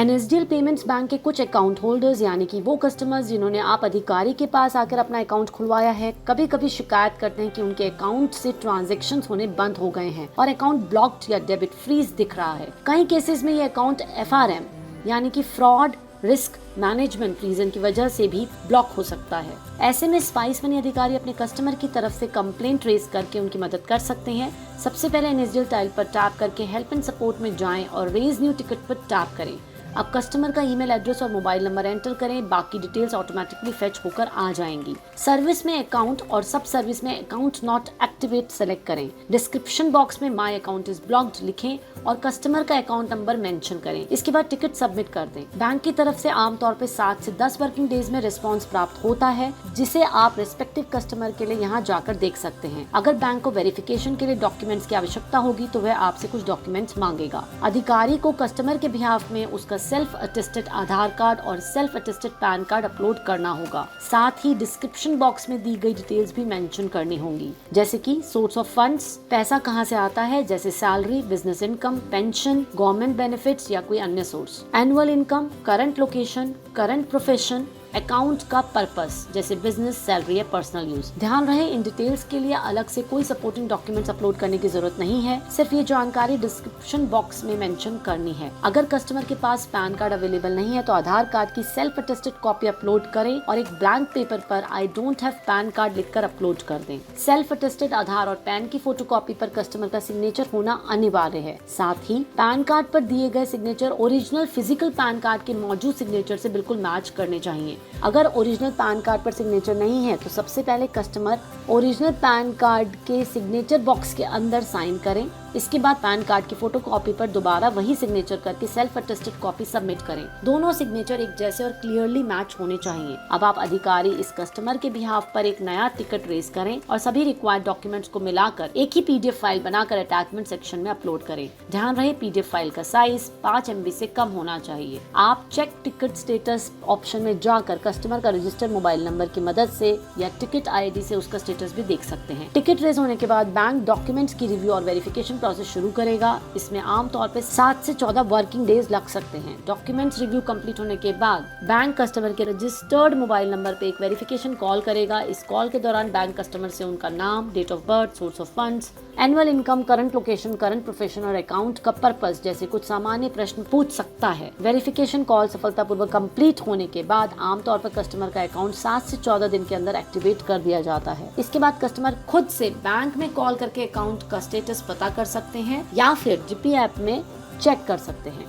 NSDL payments bank के कुछ account holders यानी कि वो कस्टमर्स जिन्होंने आप अधिकारी के पास आकर अपना अकाउंट खुलवाया है, कभी कभी शिकायत करते हैं कि उनके अकाउंट से ट्रांजैक्शंस होने बंद हो गए हैं और अकाउंट ब्लॉक्ड या डेबिट फ्रीज दिख रहा है। कई केसेस में ये अकाउंट एफआरएम यानी कि फ्रॉड रिस्क मैनेजमेंट रीजन की वजह से भी ब्लॉक हो सकता है। ऐसे में स्पाइस मनी अधिकारी अपने कस्टमर की तरफ से कंप्लेंट रेज करके उनकी मदद कर सकते हैं। सबसे पहले एनएसडीएल टाइल पर टैप करके हेल्प एंड सपोर्ट में जाएं और रेज न्यू टिकट पर टैप करें। अब कस्टमर का ईमेल एड्रेस और मोबाइल नंबर एंटर करें, बाकी डिटेल्स ऑटोमेटिकली फेच होकर आ जाएंगी। सर्विस में अकाउंट और सब सर्विस में अकाउंट नॉट एक्टिवेट सेलेक्ट करें। डिस्क्रिप्शन बॉक्स में माय अकाउंट इज ब्लॉक्ड लिखें और कस्टमर का अकाउंट नंबर मेंशन करें। इसके बाद टिकट सबमिट कर दें। बैंक की तरफ से आमतौर पर 7 से 10 वर्किंग डेज में रिस्पॉन्स प्राप्त होता है, जिसे आप रेस्पेक्टिव कस्टमर के लिए यहाँ जाकर देख सकते हैं। अगर बैंक को वेरिफिकेशन के लिए डॉक्यूमेंट्स की आवश्यकता होगी तो वह आपसे कुछ डॉक्यूमेंट्स मांगेगा। अधिकारी को कस्टमर के बिहाफ में उसका सेल्फ अटेस्टेड आधार कार्ड और self attested pan card upload करना होगा। साथ ही डिस्क्रिप्शन बॉक्स में दी गई डिटेल्स भी मेंशन करनी होंगी, जैसे कि सोर्स ऑफ फंड्स, पैसा कहां से आता है जैसे salary, business income, pension, government benefits या कोई अन्य source, annual income, current location, current profession, account का पर्पस जैसे बिजनेस, सैलरी या पर्सनल यूज। ध्यान रहे इन डिटेल्स के लिए अलग से कोई सपोर्टिंग डॉक्यूमेंट्स अपलोड करने की जरूरत नहीं है, सिर्फ ये जानकारी डिस्क्रिप्शन बॉक्स में मेंशन करनी है। अगर कस्टमर के पास पैन कार्ड अवेलेबल नहीं है तो आधार कार्ड की सेल्फ अटेस्टेड कॉपी अपलोड करें और एक ब्लैंक पेपर पर I don't have pan card लिखकर अपलोड कर दें। सेल्फ अटेस्टेड आधार और पैन की फोटोकॉपी पर कस्टमर का सिग्नेचर होना अनिवार्य है। साथ ही पैन कार्ड पर दिए गए signature original physical pan card के मौजूद सिग्नेचर से बिल्कुल मैच करने चाहिए। अगर ओरिजिनल पैन कार्ड पर सिग्नेचर नहीं है तो सबसे पहले कस्टमर ओरिजिनल पैन कार्ड के सिग्नेचर बॉक्स के अंदर साइन करें। इसके बाद पैन कार्ड की फोटोकॉपी पर दोबारा वही सिग्नेचर करके सेल्फ अटेस्टेड कॉपी सबमिट करें। दोनों सिग्नेचर एक जैसे और क्लियरली मैच होने चाहिए। अब आप अधिकारी इस कस्टमर के बिहाफ पर एक नया टिकट रेज करें और सभी रिक्वायर्ड डॉक्यूमेंट्स को मिलाकर एक ही पीडीएफ फाइल बनाकर अटैचमेंट सेक्शन में अपलोड करें। ध्यान रहे पीडीएफ फाइल का साइज 5 MB से कम होना चाहिए। आप चेक टिकट स्टेटस ऑप्शन में जाकर कस्टमर का रजिस्टर्ड मोबाइल नंबर की मदद से या टिकट आईडी से उसका स्टेटस भी देख सकते हैं। टिकट रेज होने के बाद बैंक डॉक्यूमेंट्स की रिव्यू और वेरिफिकेशन प्रोसेस शुरू करेगा। इसमें आमतौर पर 7 से 14 वर्किंग डेज लग सकते हैं। डॉक्यूमेंट्स रिव्यू कंप्लीट होने के बाद बैंक कस्टमर के रजिस्टर्ड मोबाइल नंबर पे एक वेरिफिकेशन कॉल करेगा। इस कॉल के दौरान बैंक कस्टमर से उनका नाम, date of birth, source of funds, annual income, current location, current profession और अकाउंट का पर्पस जैसे कुछ सामान्य प्रश्न पूछ सकता है। वेरिफिकेशन कॉल सफलतापूर्वक कंप्लीट होने के बाद आमतौर पर कस्टमर का अकाउंट 7 से 14 दिन के अंदर एक्टिवेट कर दिया जाता है। इसके बाद कस्टमर खुद से बैंक में कॉल करके अकाउंट का स्टेटस पता कर सकते हैं या फिर जीपी ऐप में चेक कर सकते हैं।